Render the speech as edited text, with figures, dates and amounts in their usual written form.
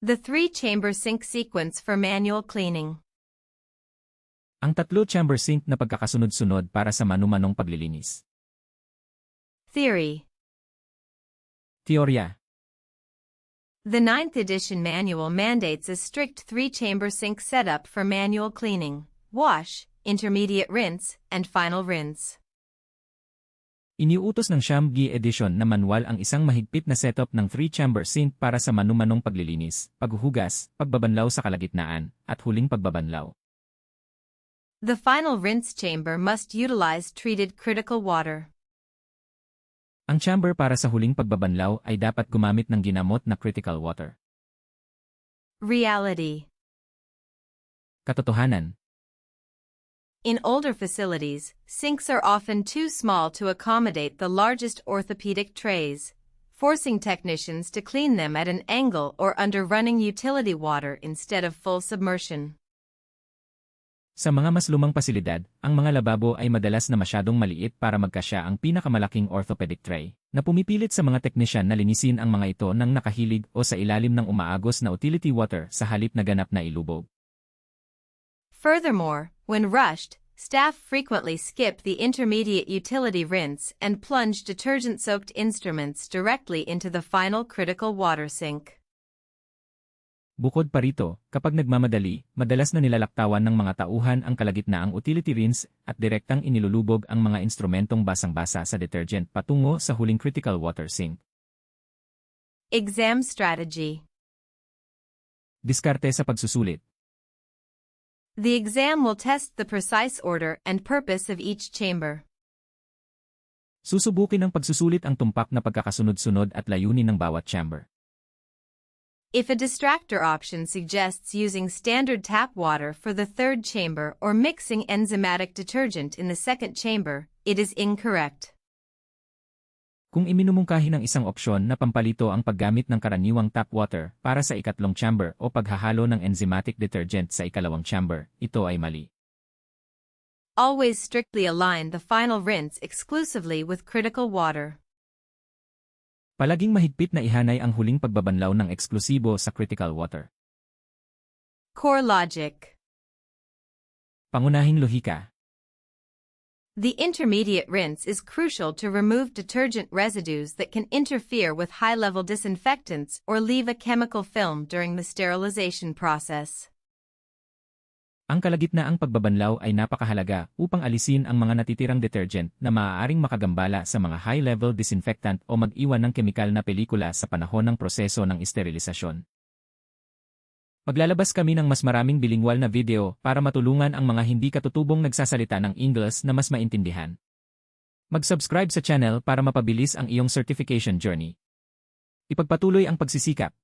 The three-chamber sink sequence for manual cleaning. Ang tatlo-chamber sink na pagkakasunod-sunod para sa manu-manong paglilinis. Theory. Teorya. The 9th edition manual mandates a strict three-chamber sink setup for manual cleaning, wash, intermediate rinse, and final rinse. Iniuutos ng Siyam-gi edition na manual ang isang mahigpit na setup ng three-chamber sink para sa manu-manong paglilinis, paghuhugas, pagbabanlaw sa kalagitnaan, at huling pagbabanlaw. The final rinse chamber must utilize treated critical water. Ang chamber para sa huling pagbabanlaw ay dapat gumamit ng ginamot na critical water. Reality. Katotohanan. In older facilities, sinks are often too small to accommodate the largest orthopedic trays, forcing technicians to clean them at an angle or under running utility water instead of full submersion. Sa mga mas lumang pasilidad, ang mga lababo ay madalas na masyadong maliit para magkasya ang pinakamalaking orthopedic tray, na pumipilit sa mga teknisyan na linisin ang mga ito ng nakahilig o sa ilalim ng umaagos na utility water sa halip na ganap na ilubog. Furthermore, when rushed, staff frequently skip the intermediate utility rinse and plunge detergent-soaked instruments directly into the final critical water sink. Bukod pa rito, kapag nagmamadali, madalas na nilalaktawan ng mga tauhan ang kalagitnaang utility rinse at direktang inilulubog ang mga instrumentong basang-basa sa detergent patungo sa huling critical water sink. Exam strategy. Diskarte sa pagsusulit. The exam will test the precise order and purpose of each chamber. Susubukin ng pagsusulit ang tumpak na pagkakasunod-sunod at layunin ng bawat chamber. If a distractor option suggests using standard tap water for the third chamber or mixing enzymatic detergent in the second chamber, it is incorrect. Kung iminumungkahi ng isang opsyon na pampalito ang paggamit ng karaniwang tap water para sa ikatlong chamber o paghahalo ng enzymatic detergent sa ikalawang chamber, ito ay mali. Always strictly align the final rinse exclusively with critical water. Palaging mahigpit na ihanay ang huling pagbabanlaw ng eksklusibo sa critical water. Core logic. Pangunahing lohika. The intermediate rinse is crucial to remove detergent residues that can interfere with high-level disinfectants or leave a chemical film during the sterilization process. Ang kalagitnaang pagbabanlaw ay napakahalaga upang alisin ang mga natitirang detergent na maaaring makagambala sa mga high-level disinfectant o mag-iwan ng kemikal na pelikula sa panahon ng proseso ng esterilisasyon. Maglalabas kami ng mas maraming bilingwal na video para matulungan ang mga hindi katutubong nagsasalita ng Ingles na mas maintindihan. Mag-subscribe sa channel para mapabilis ang iyong certification journey. Ipagpatuloy ang pagsisikap.